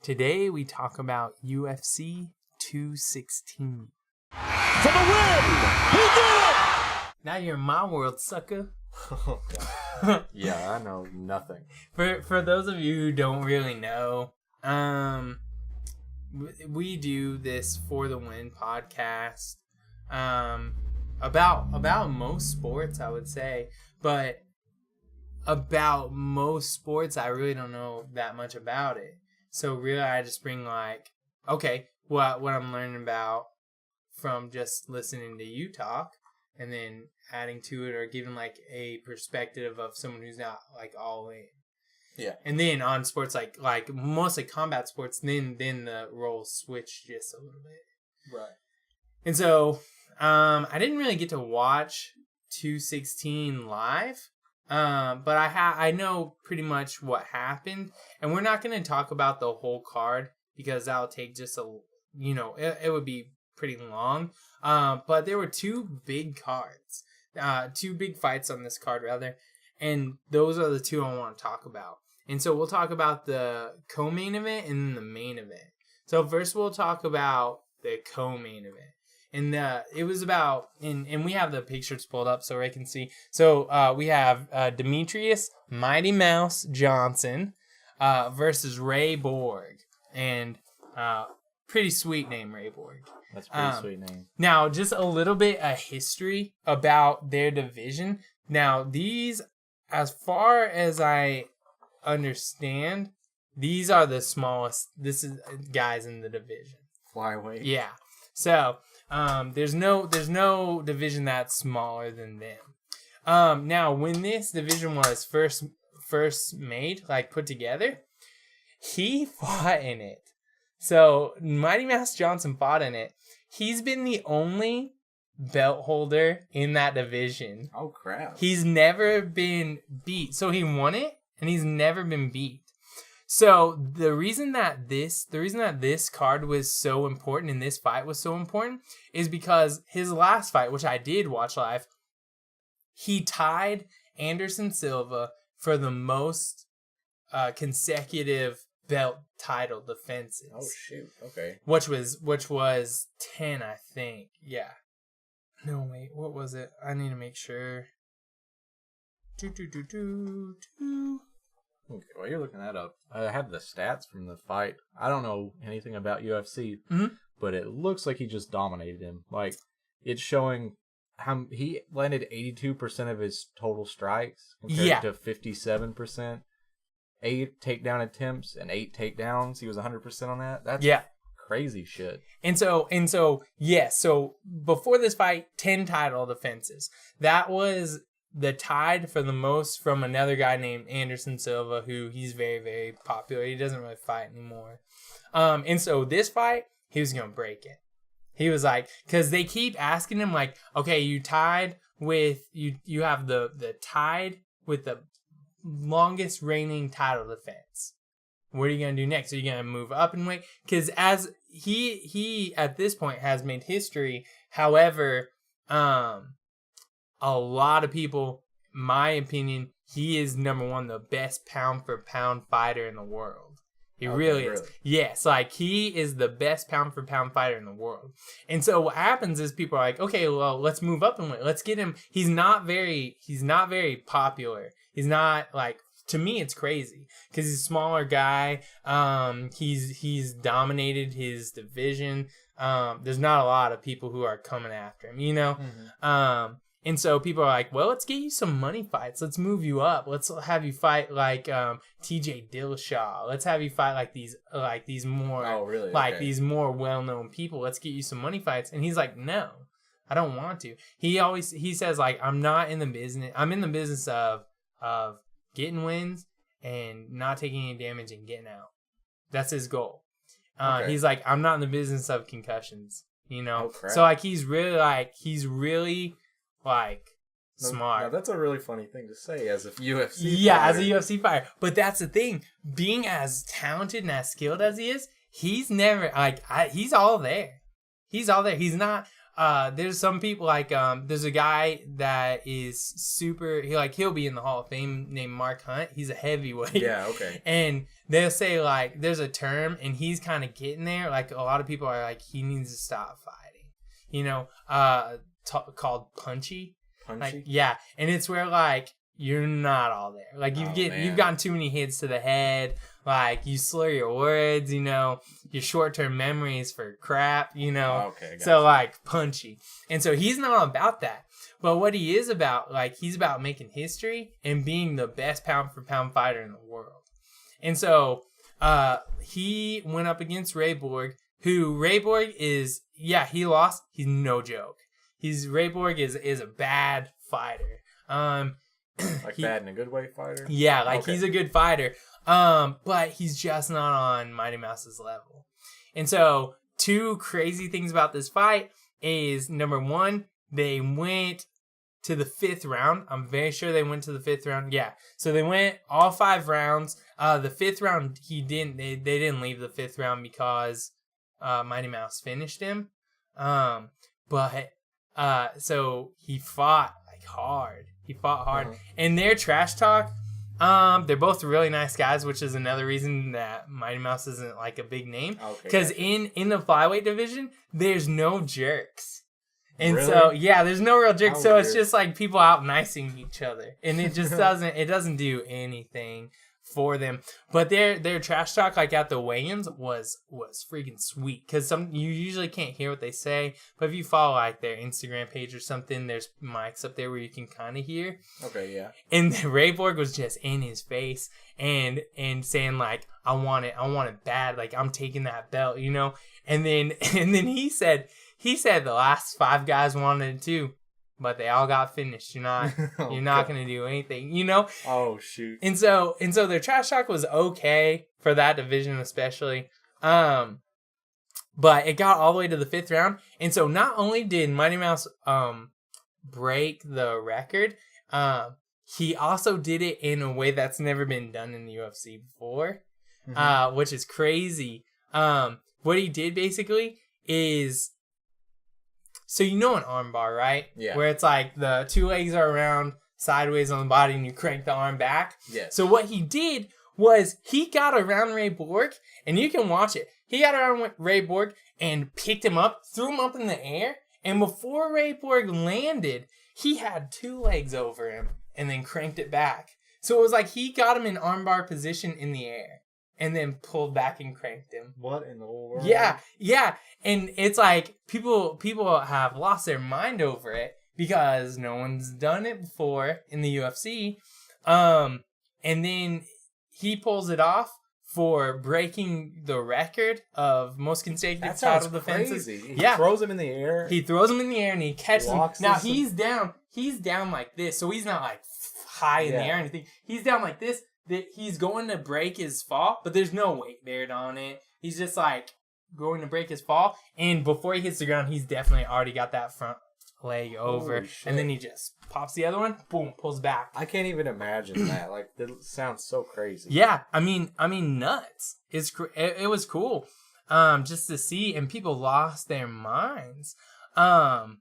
Today we talk about UFC 216. For the win! He did it! Now you're in my world, sucker. Oh, God. Yeah, I know nothing. For those of you who don't really know, we do this For the Win podcast about most sports, I would say, but about most sports, I really don't know that much about it. So really, I just bring what I'm learning about from just listening to you talk, and then adding to it or giving like a perspective of someone who's not like all in. Yeah. And then on sports like mostly combat sports, then the roles switch just a little bit. Right. And so I didn't really get to watch 216 live. But I know pretty much what happened, and we're not going to talk about the whole card because that'll take just it would be pretty long. But there were two big cards, two big fights on this card rather, and those are the two I want to talk about. And so we'll talk about the co-main event and then the main event. So first we'll talk about the co-main event. And it was about, and we have the pictures pulled up so Ray can see. So we have Demetrious Mighty Mouse Johnson versus Ray Borg. And pretty sweet name, Ray Borg. That's a pretty sweet name. Now, just a little bit of history about their division. Now, these, as far as I understand, these are the smallest. This is guys in the division. Flyweight. Yeah. So there's no division that's smaller than them. Now, when this division was first made, like put together, he fought in it. So Mighty Mouse Johnson fought in it. He's been the only belt holder in that division. Oh crap! He's never been beat. So he won it, and he's never been beat. So the reason that this card was so important and this fight was so important is because his last fight, which I did watch live, he tied Anderson Silva for the most consecutive belt title defenses. Oh shoot! Okay. Which was 10, I think. Yeah. No, wait. What was it? I need to make sure. Okay, while you're looking that up, I have the stats from the fight. I don't know anything about UFC, but it looks like he just dominated him. Like, it's showing how he landed 82% of his total strikes compared to 57%. 8 takedown attempts and 8 takedowns. He was 100% on that. That's crazy shit. And so before this fight, 10 title defenses. That was the tied for the most from another guy named Anderson Silva, who he's very, very popular. He doesn't really fight anymore. And so this fight, he was going to break it. He was like, because they keep asking him like, okay, you tied with, you have the tied with the longest reigning title defense. What are you going to do next? Are you going to move up in weight? Because as he at this point has made history. However, a lot of people, my opinion, he is number one, the best pound for pound fighter in the world. He really is. Yes, like he is the best pound for pound fighter in the world. And so what happens is people are like, okay, well, let's move up in weight. Let's get him. He's not very popular. He's not like, to me, it's crazy because he's a smaller guy. He's dominated his division. There's not a lot of people who are coming after him, you know? Mm-hmm. And so people are like, well, let's get you some money fights. Let's move you up. Let's have you fight like TJ Dillashaw. Let's have you fight like these more these more well-known people. Let's get you some money fights. And he's like, no, I don't want to. He says like, I'm not in the business. I'm in the business of getting wins and not taking any damage and getting out. That's his goal. He's like, I'm not in the business of concussions, you know? Oh, so like, he's really smart. Now, that's a really funny thing to say as a UFC fighter. As a UFC fighter. But that's the thing. Being as talented and as skilled as he is, he's never, he's all there. He's all there. He's not, there's some people like there's a guy that is super he'll be in the Hall of Fame named Mark Hunt. He's a heavyweight. Yeah, okay. And they'll say like there's a term and he's kind of getting there. Like a lot of people are like he needs to stop fighting. You know, called punchy. Like, yeah, and it's where like you're not all there. Like you've gotten too many hits to the head. Like you slur your words, you know, your short-term memories for crap, you know. Okay, gotcha. So like punchy. And so he's not about that. But what he is about, like he's about making history and being the best pound for pound fighter in the world. And so he went up against Ray Borg, who Ray Borg is, he lost. He's no joke. Ray Borg is a bad fighter. Bad in a good way fighter? Yeah, he's a good fighter. But he's just not on Mighty Mouse's level. And so, two crazy things about this fight is, number one, they went to the 5th round. I'm very sure they went to the 5th round. Yeah. So they went all 5 rounds. The 5th round, they didn't leave the 5th round because Mighty Mouse finished him. So he fought hard. Uh-huh. And their trash talk, they're both really nice guys, which is another reason that Mighty Mouse isn't like a big name. Because in the flyweight division, there's no jerks. And really? So, there's no real jerks. So weird. it's just like people out nicing each other. And it just doesn't do anything for them. But their trash talk like at the weigh-ins was freaking sweet, because you usually can't hear what they say, but if you follow like their Instagram page or something, there's mics up there where you can kind of hear. Okay, yeah. And Ray Borg was just in his face and saying like, I want it bad, like I'm taking that belt, you know. And then he said the last 5 guys wanted it too, but they all got finished. You're not going to do anything, you know? Oh, shoot. And so their trash talk was okay for that division especially. But it got all the way to the 5th round. And so not only did Mighty Mouse break the record, he also did it in a way that's never been done in the UFC before, which is crazy. What he did basically is... So you know an arm bar, right? Yeah. Where it's like the 2 legs are around sideways on the body and you crank the arm back. Yes. So what he did was he got around Ray Borg, and you can watch it. He got around Ray Borg and picked him up, threw him up in the air, and before Ray Borg landed, he had 2 legs over him and then cranked it back. So it was like he got him in armbar position in the air and then pulled back and cranked him. What in the world? Yeah. And it's like people have lost their mind over it because no one's done it before in the UFC. And then he pulls it off for breaking the record of most consecutive title defenses. Crazy. He throws him in the air. He throws him in the air and he catches him. Now he's down like this, so he's not like high in the air or anything. He's down like this. That he's going to break his fall, but there's no weight beared on it. He's just like going to break his fall, and before he hits the ground, he's definitely already got that front leg over, and then he just pops the other one, boom, pulls back. I can't even imagine that. Like, that sounds so crazy. Yeah, I mean, nuts. It was cool, just to see, and people lost their minds. And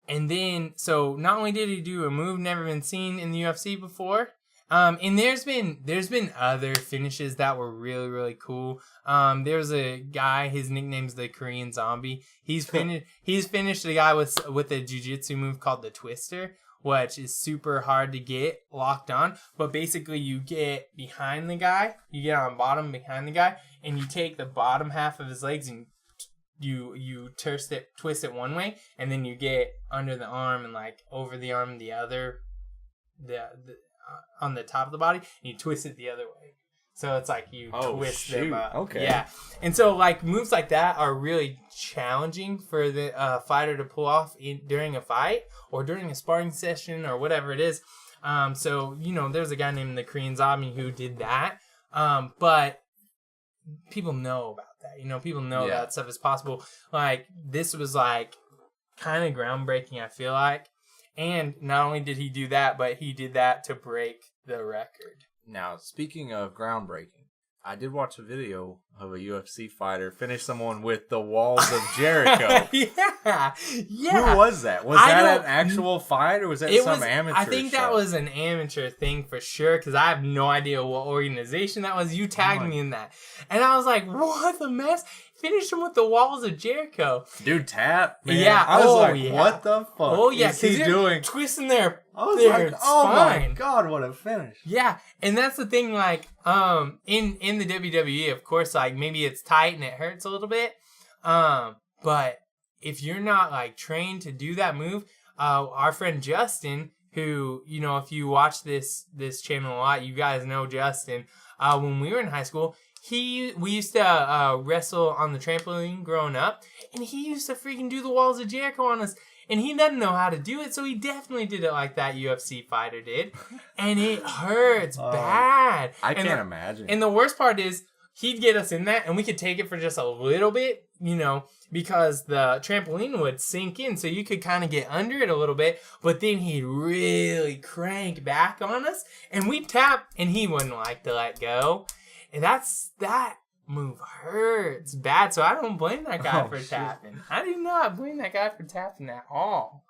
then, so not only did he do a move never been seen in the UFC before. And there's been other finishes that were really, really cool. There's a guy, his nickname's the Korean Zombie. He's finished a guy with a jiu-jitsu move called the Twister, which is super hard to get locked on. But basically you get behind the guy, you get on bottom behind the guy, and you take the bottom half of his legs and you twist it one way, and then you get under the arm and like over the arm the other, on the top of the body, and you twist it the other way. So it's like you twist them up. Okay. Yeah. And so like moves like that are really challenging for the fighter to pull off during a fight or during a sparring session or whatever it is. So, you know, there's a guy named the Korean Zombie who did that. But people know about that. You know, people know that stuff is possible. Like, this was like kind of groundbreaking, I feel like. And not only did he do that, but he did that to break the record. Now, speaking of groundbreaking, I did watch a video of a UFC fighter finish someone with the walls of Jericho. Yeah. Who was that? Was that an actual fight or was that some amateur I think that was an amateur thing for sure because I have no idea what organization that was. You tagged me in that. And I was like, what the mess? Finished him with the walls of Jericho. Dude, tap, man. Yeah. I was what the fuck is he doing? Twisting their I was like, oh spine. my God, what a finish. Yeah, and that's the thing, like, in the WWE, of course, like, maybe it's tight and it hurts a little bit, but if you're not, like, trained to do that move, our friend Justin, who, you know, if you watch this channel a lot, you guys know Justin, when we were in high school, we used to wrestle on the trampoline growing up, and he used to freaking do the walls of Jericho on us. And he doesn't know how to do it, so he definitely did it like that UFC fighter did. And it hurts bad. I can't imagine. And the worst part is, he'd get us in that, and we could take it for just a little bit, you know, because the trampoline would sink in, so you could kind of get under it a little bit, but then he'd really crank back on us, and we'd tap, and he wouldn't like to let go. And that move hurts bad, so I don't blame that guy for tapping. I do not blame that guy for tapping at all.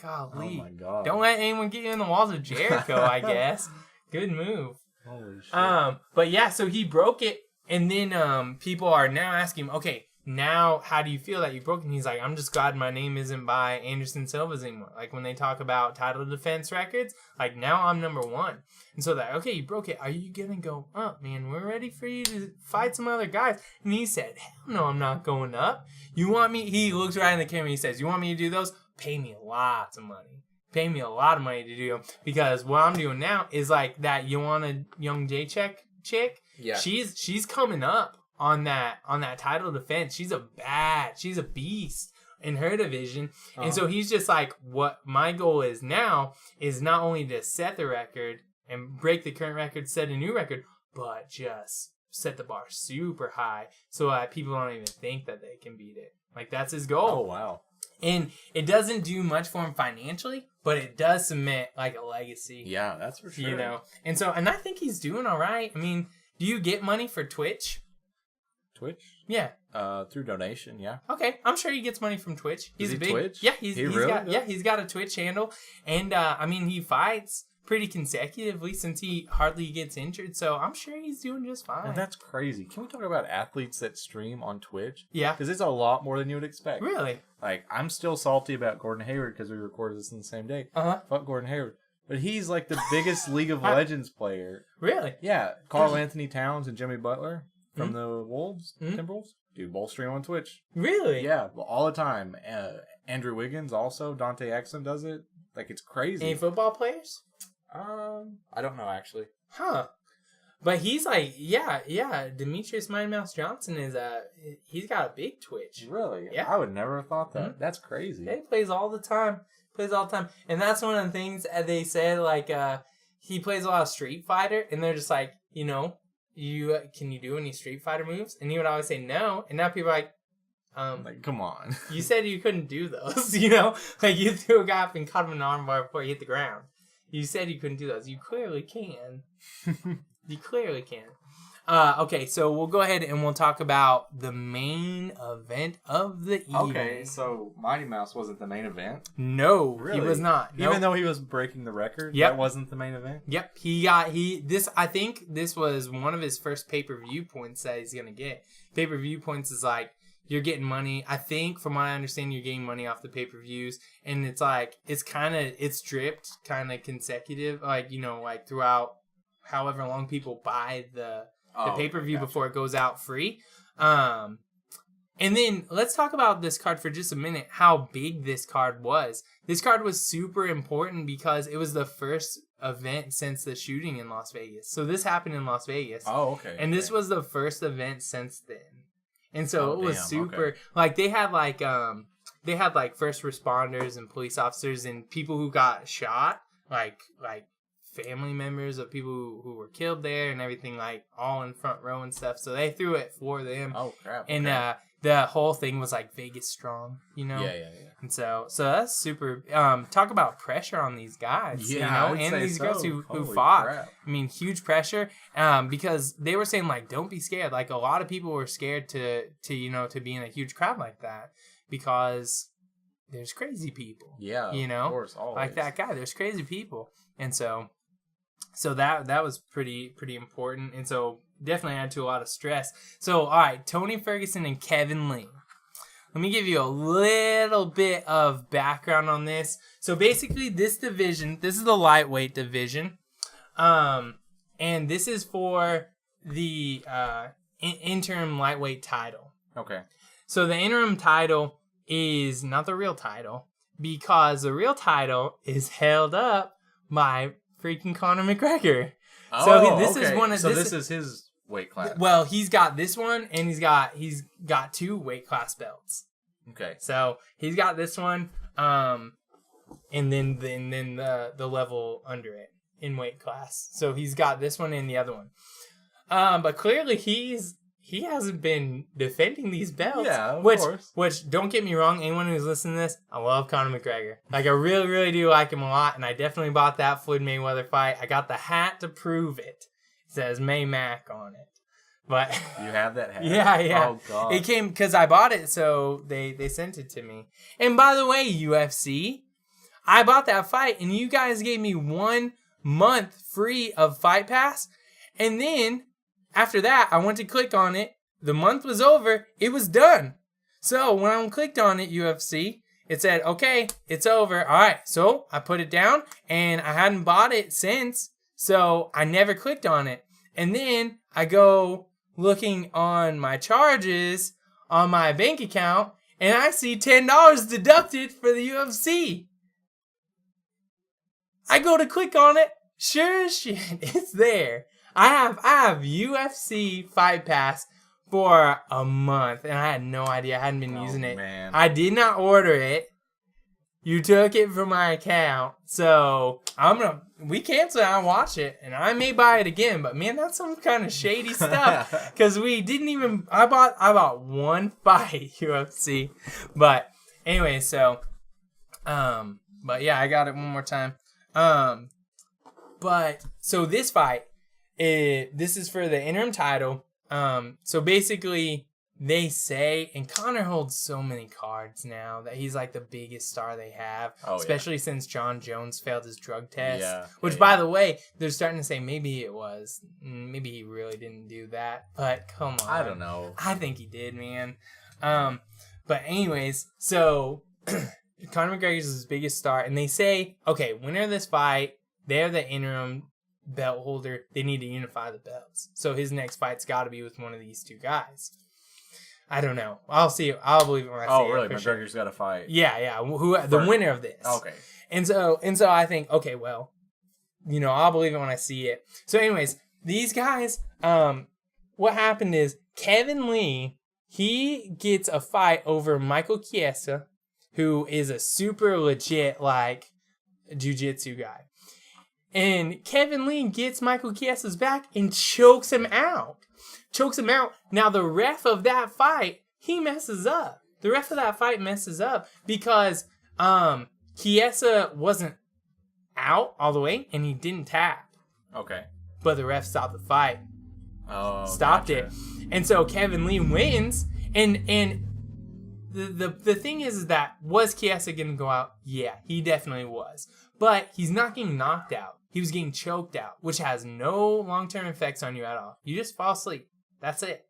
Golly. Oh my God. Don't let anyone get you in the walls of Jericho, I guess. Good move. Holy shit. But yeah, so he broke it, and then people are now asking him, okay, now how do you feel that you broke it? And he's like, I'm just glad my name isn't by Anderson Silva's anymore. Like when they talk about title defense records, like now I'm number one. And so that, okay, you broke it. Are you going to go up, man? We're ready for you to fight some other guys. And he said, hell no, I'm not going up. You want me? He looks right in the camera. He says, you want me to do those? Pay me lots of money. Pay me a lot of money to do them. Because what I'm doing now is like that Joanna Young Jacek chick. Yeah. She's coming up on that title defense. She's a beast in her division. And so he's just like, what my goal is now is not only to set the record and break the current record, set a new record, but just set the bar super high so that people don't even think that they can beat it. Like, that's his goal. Oh, wow. And it doesn't do much for him financially, but it does cement, like, a legacy. Yeah, that's for sure. You know? And I think he's doing all right. I mean, do you get money for Twitch? Twitch? Yeah. Through donation, yeah. Okay, I'm sure he gets money from Twitch. He's Is he big. Twitch? Yeah, he's got a Twitch handle, and I mean he fights pretty consecutively since he hardly gets injured, so I'm sure he's doing just fine. And that's crazy. Can we talk about athletes that stream on Twitch? Yeah, because it's a lot more than you would expect. Really? Like, I'm still salty about Gordon Hayward because we recorded this in the same day. Fuck Gordon Hayward. But he's like the biggest League of Legends player. Really? Yeah, Karl Anthony Towns and Jimmy Butler from the Wolves, Timberwolves. Dude, both stream on Twitch. Really? Yeah, all the time. Andrew Wiggins also. Dante Exum does it. Like, it's crazy. Any football players? I don't know, actually. Huh. But he's like, yeah. Demetrious Mighty Mouse Johnson he's got a big Twitch. Really? Yeah. I would never have thought that. That's crazy. He plays all the time. And that's one of the things that they said, like, he plays a lot of Street Fighter, and they're just like, you know, can you do any Street Fighter moves? And he would always say no, and now people are like, come on. You said you couldn't do those, you know? Like, you threw a guy up and caught him in an armbar before he hit the ground. You said you couldn't do those. You clearly can. You clearly can. Okay, so we'll go ahead and we'll talk about the main event of the evening. Okay, so Mighty Mouse wasn't the main event? No, really? He was not. Even though he was breaking the record, that wasn't the main event? Yep, I think this was one of his first pay-per-view points that he's going to get. Pay-per-view points is like, you're getting money. I think, from what I understand, you're getting money off the pay-per-views, and it's like, it's dripped kind of consecutive, like, you know, like throughout however long people buy the pay-per-view before it goes out free. And then let's talk about this card for just a minute, how big this card was. This card was super important because it was the first event since the shooting in Las Vegas. So this happened in Las Vegas. Oh, okay. And this was the first event since then. And so it was super, like, they had like first responders and police officers and people who got shot, like family members of people who were killed there and everything, like, all in front row and stuff. So they threw it for them. Oh, crap. And the whole thing was like Vegas strong, Yeah. And so that's super. Talk about pressure on these guys, and these girls who fought. Crap. I mean, huge pressure. Because they were saying like, don't be scared. Like a lot of people were scared to be in a huge crowd like that because there's crazy people. Yeah, of course, always. Like that guy. There's crazy people, and so that was pretty important, and so definitely added to a lot of stress. So all right, Tony Ferguson and Kevin Lee. Let me give you a little bit of background on this. So basically, this division, this is the lightweight division, and this is for the interim lightweight title. Okay. So the interim title is not the real title because the real title is held up by freaking Conor McGregor. Oh, so this okay. is one of this is his weight class. Well, he's got this one, and he's got 2 weight class belts. Okay. So he's got this one, and then the level under it in weight class. So he's got this one and the other one. But clearly he hasn't been defending these belts. Yeah, of course. Which, don't get me wrong, anyone who's listening to this, I love Conor McGregor. Like, I really, really do like him a lot, and I definitely bought that Floyd Mayweather fight. I got the hat to prove it. It says May Mac on it. But you have that hat? Yeah. Oh, God. It came because I bought it, so they sent it to me. And by the way, UFC, I bought that fight, and you guys gave me 1 month free of Fight Pass, and then after that, I went to click on it. The month was over. It was done. So when I clicked on it, UFC, it said, okay, it's over. All right. So I put it down, and I hadn't bought it since. So I never clicked on it. And then I go looking on my charges on my bank account, and I see $10 deducted for the UFC. I go to click on it. Sure as shit, it's there. I have UFC Fight Pass for a month, and I had no idea. I hadn't been using it. Man. I did not order it. You took it from my account, so we cancel it and watch it, and I may buy it again. But man, that's some kind of shady stuff because we didn't even. I bought 1 fight UFC, but anyway, so but yeah, I got it one more time. But so this fight. This is for the interim title. So basically, they say, and Conor holds so many cards now that he's like the biggest star they have, especially since John Jones failed his drug test. Which, by the way, they're starting to say maybe maybe he really didn't do that. But come on, I don't know. I think he did, man. But anyways, so Conor McGregor is his biggest star, and they say, okay, winner of this fight, they're the interim belt holder. They need to unify the belts. So his next fight's got to be with one of these 2 guys. I don't know. I'll see. I'll believe it when I see it. Oh, really? McGregor's got to fight. Yeah. The winner of this. Okay. And so I think, okay, well, I'll believe it when I see it. So, anyways, these guys. What happened is Kevin Lee. He gets a fight over Michael Chiesa, who is a super legit jiu-jitsu guy. And Kevin Lee gets Michael Chiesa's back and chokes him out. Now, the ref of that fight, he messes up. The ref of that fight messes up because Chiesa wasn't out all the way, and he didn't tap. Okay. But the ref stopped the fight. Oh, stopped gotcha. it. And so Kevin Lee wins, and the thing is that, was Chiesa going to go out? Yeah, he definitely was. But he's not getting knocked out. He was getting choked out, which has no long-term effects on you at all. You just fall asleep. That's it.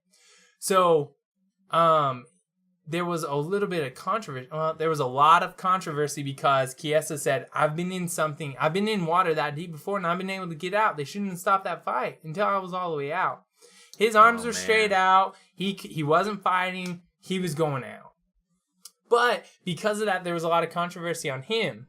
So, there was a little bit of controversy. There was a lot of controversy because Chiesa said, I've been in water that deep before, and I've been able to get out. They shouldn't have stopped that fight until I was all the way out. His arms were straight out. He wasn't fighting. He was going out. But because of that, there was a lot of controversy on him.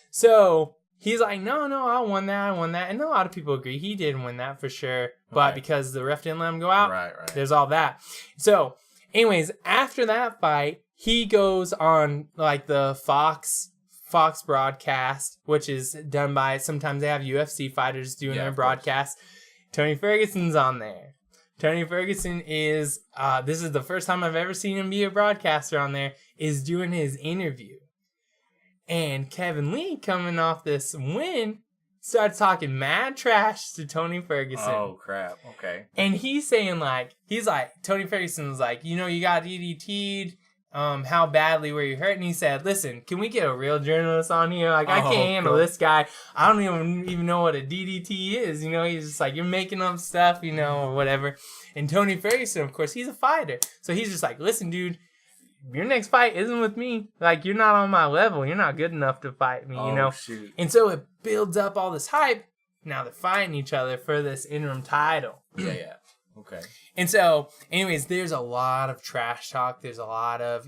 So he's like, no, I won that. And a lot of people agree he did win that for sure. But because the ref didn't let him go out, right. There's all that. So anyways, after that fight, he goes on the Fox broadcast, which is done by, sometimes they have UFC fighters doing their broadcast. Tony Ferguson's on there. Tony Ferguson is, this is the first time I've ever seen him be a broadcaster on there, is doing his interview. And Kevin Lee, coming off this win, starts talking mad trash to Tony Ferguson. Oh, crap. Okay. And he's saying, Tony Ferguson was like, you got DDT'd. How badly were you hurt? And he said, listen, can we get a real journalist on here? I can't handle this guy. I don't even know what a DDT is. He's just like, you're making up stuff, or whatever. And Tony Ferguson, of course, he's a fighter. So he's just like, listen, dude, your next fight isn't with me. Like, you're not on my level. You're not good enough to fight me, Shoot. And so it builds up all this hype. Now they're fighting each other for this interim title. Yeah. Okay. And so, anyways, there's a lot of trash talk. There's a lot of,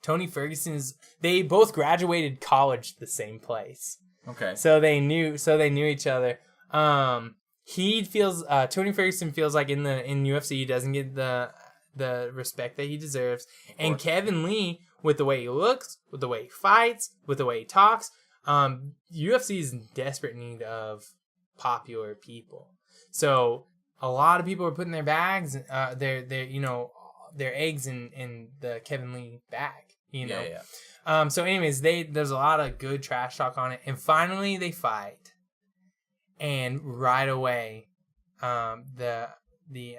Tony Ferguson's, they both graduated college the same place. Okay. So they knew each other. Tony Ferguson feels like in UFC he doesn't get the respect that he deserves. And Kevin Lee, with the way he looks, with the way he fights, with the way he talks, UFC is in desperate need of popular people. So a lot of people are putting their bags, their eggs in the Kevin Lee bag. Yeah. So anyways, there's a lot of good trash talk on it, and finally they fight, and right away, the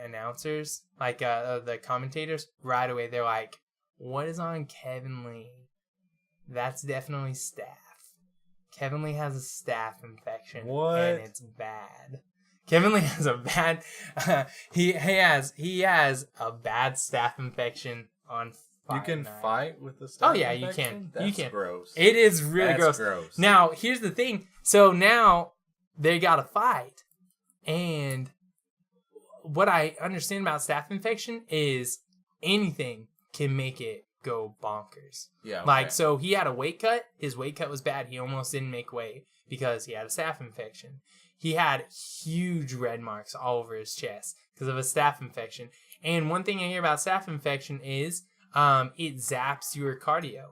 announcers, the commentators, right away they're like, "What is on Kevin Lee? That's definitely staph. Kevin Lee has a staph infection, and it's bad." Kevin Lee has a bad he has a bad staph infection on fight You can night. fight with the staph Oh yeah, infection? you can. Gross. It is really That's gross. Now, here's the thing. So now they got to fight. And what I understand about staph infection is anything can make it go bonkers. Yeah. Okay. So he had a weight cut. His weight cut was bad. He almost didn't make weight because he had a staph infection. He had huge red marks all over his chest because of a staph infection. And one thing I hear about staph infection is it zaps your cardio.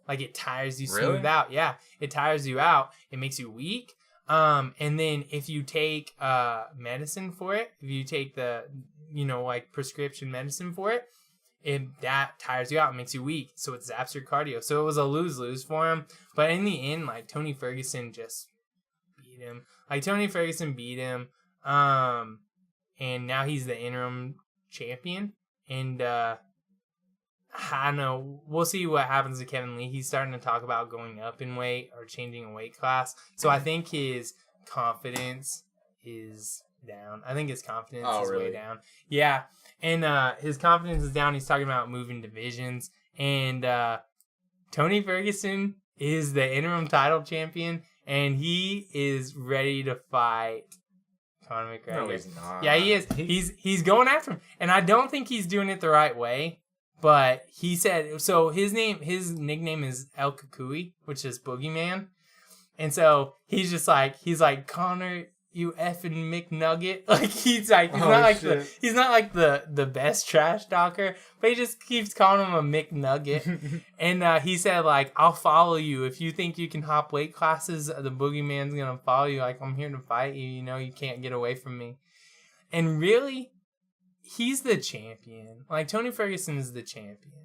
Like, it tires you smooth out. Yeah, it tires you out. It makes you weak. And then if you take medicine for it, if you take the, prescription medicine for it, that tires you out and makes you weak. So it zaps your cardio. So it was a lose-lose for him. But in the end, Tony Ferguson just beat him. Tony Ferguson beat him, and now he's the interim champion. And I don't know. We'll see what happens to Kevin Lee. He's starting to talk about going up in weight or changing a weight class. So I think his confidence is down. I think his confidence is way down. Yeah, and his confidence is down. He's talking about moving divisions. And Tony Ferguson is the interim title champion. And he is ready to fight Conor McGregor. No, he's not. Yeah, he is. He's going after him. And I don't think he's doing it the right way. But he said, so his nickname is El Kukui, which is Boogeyman. And so he's like, Conor, you effing McNugget. He's not like the best trash talker, but he just keeps calling him a McNugget. And he said, I'll follow you. If you think you can hop weight classes, the Boogeyman's going to follow you. I'm here to fight you. You can't get away from me. And really, he's the champion. Tony Ferguson is the champion.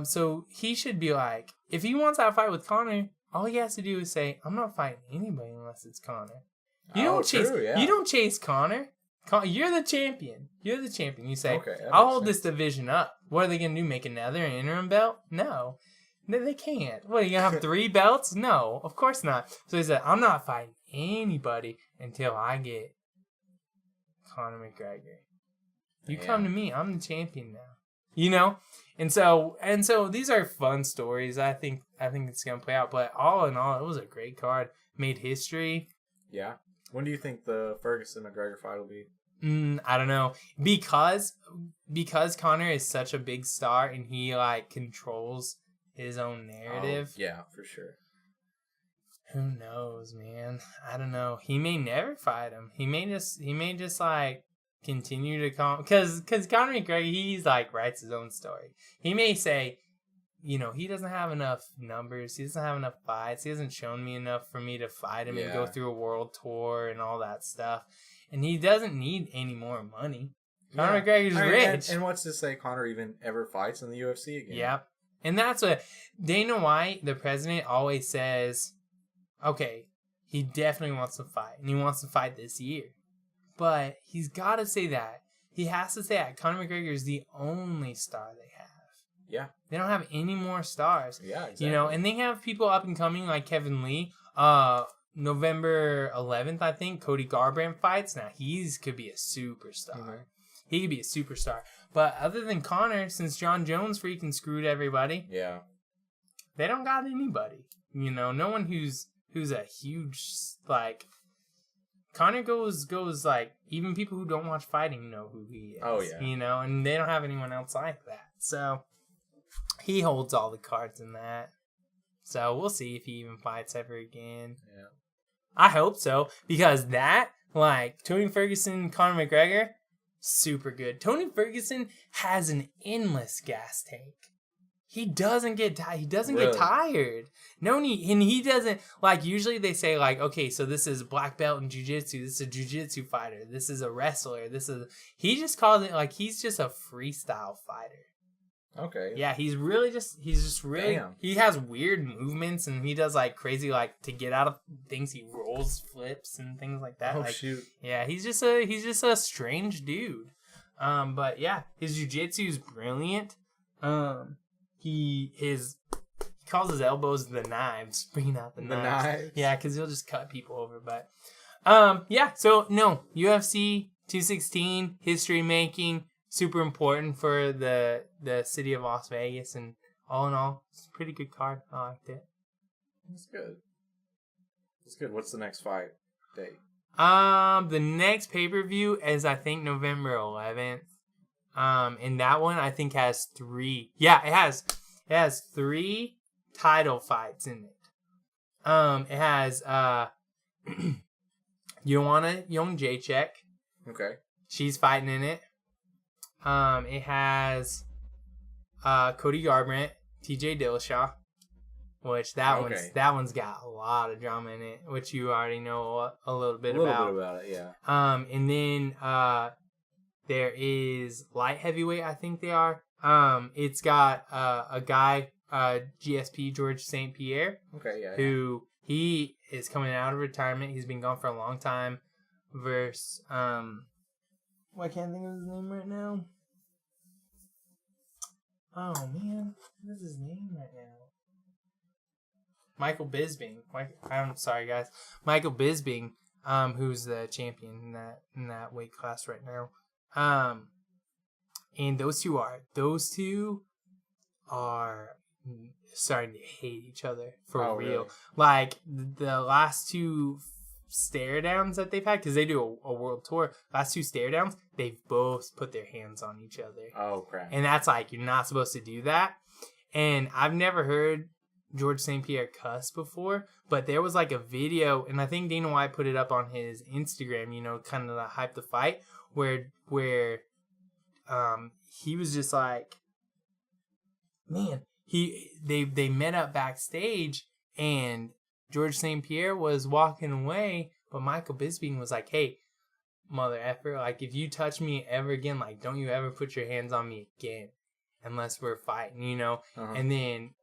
So he should be if he wants that fight with Conor, all he has to do is say, I'm not fighting anybody unless it's Conor. You don't chase Conor. You're the champion. You say, I'll hold this division up. What are they going to do? Make another interim belt? No, they can't. What, are you going to have 3 belts? No, of course not. So he said, I'm not fighting anybody until I get Conor McGregor. You come to me. I'm the champion now. And so these are fun stories. I think it's going to play out. But all in all, it was a great card. Made history. Yeah. When do you think the Ferguson-McGregor fight will be? I don't know. Because Conor is such a big star and he controls his own narrative. Yeah, for sure. Who knows, man? I don't know. He may never fight him. He may just continue to come, because Conor McGregor, he's writes his own story. He may say, he doesn't have enough numbers. He doesn't have enough fights. He hasn't shown me enough for me to fight him and go through a world tour and all that stuff. And he doesn't need any more money. Conor McGregor's rich. And what's to say Conor even ever fights in the UFC again? Yep. And that's what Dana White, the president, always says, okay, he definitely wants to fight. And he wants to fight this year. But he's got to say that. He has to say that Conor McGregor is the only star they have. Yeah. They don't have any more stars. Yeah, exactly. You know, and they have people up and coming like Kevin Lee. November 11th, I think, Cody Garbrandt fights. Now, could be a superstar. Mm-hmm. He could be a superstar. But other than Conor, since John Jones freaking screwed everybody, yeah, they don't got anybody. You know, no one who's a huge, like, Conor goes like, even people who don't watch fighting know who he is. Oh, yeah. You know, and they don't have anyone else like that. So, he holds all the cards in that. So, we'll see if he even fights ever again. Yeah. I hope so. Because that, like, Tony Ferguson, Conor McGregor, super good. Tony Ferguson has an endless gas tank. He doesn't get tired. He doesn't get tired. And he doesn't, like, usually they say, like, okay, so this is black belt in jiu-jitsu. This is a jiu-jitsu fighter. This is a wrestler. He just calls it, like, he's just a freestyle fighter. Okay. Yeah, he's just really, Damn. He has weird movements and he does, like, crazy, like, to get out of things, he rolls flips and things like that. Oh, like, shoot. Yeah, he's just a strange dude. But yeah, his jiu-jitsu is brilliant. He calls his elbows the knives, bringing out the knives. Yeah, because he'll just cut people over. But yeah. So no, UFC 216 history making, super important for the city of Las Vegas, and all in all, it's a pretty good card. I liked it. That's good. That's good. What's the next fight date? The next pay-per-view is, I think, November 11th. And that one I think has 3. Yeah, it has 3 title fights in it. It has Joanna Jędrzejczyk. Okay. She's fighting in it. It has Cody Garbrandt, TJ Dillashaw, which that one's got a lot of drama in it, which you already know a little bit about. A little bit about it, yeah. And then there is light heavyweight, I think they are. It's got a guy, GSP George St. Pierre. Okay, yeah. Who he is coming out of retirement. He's been gone for a long time. Versus I can't think of his name right now. Oh man, what is his name right now? Michael Bisping. I'm sorry, guys. Michael Bisping, who's the champion in that weight class right now. And those two are starting to hate each other for real. Really? Like the last 2 stare downs that they've had, because they do a world tour. Last 2 stare downs, they've both put their hands on each other. Oh crap! And that's like, you're not supposed to do that. And I've never heard George St. Pierre cuss before, but there was like a video, and I think Dana White put it up on his Instagram, you know, kind of to hype the fight, where he was just like, man, they met up backstage, and George St. Pierre was walking away, but Michael Bisping was like, hey, mother effer, like, if you touch me ever again, like, don't you ever put your hands on me again unless we're fighting, you know? Uh-huh. And then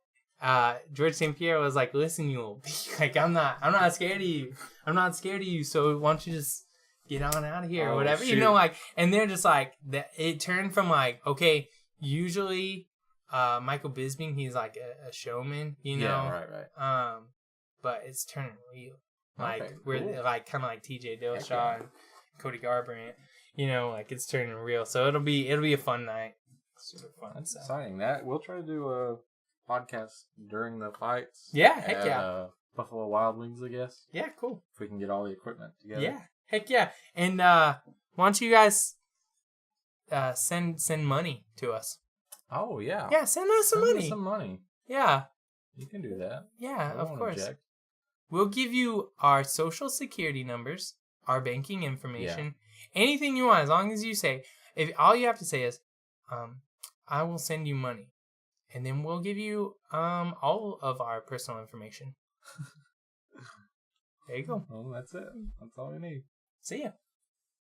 George St. Pierre was like, listen, you little bitch, like, I'm not scared of you. I'm not scared of you, so why don't you just get on out of here or whatever, shoot. You know, like, and they're just like, it turned from like, okay, usually Michael Bisping, he's like a showman, you know? Yeah, right. But it's turning real. Like, we're like kind of like TJ Dillashaw and Cody Garbrandt, you know, like, it's turning real. So it'll be a fun night. Super fun. That's exciting. That we'll try to do a podcast during the fights. Yeah, heck yeah. Buffalo Wild Wings, I guess. Yeah, cool. If we can get all the equipment together. Yeah, heck yeah. And why don't you guys send money to us? Oh yeah. Yeah, send us some money. Some money. Yeah. You can do that. Yeah, of course. Object. We'll give you our social security numbers, our banking information, anything you want, as long as you say, if all you have to say is, I will send you money. And then we'll give you all of our personal information. There you go. Well, that's it. That's all we need. See ya.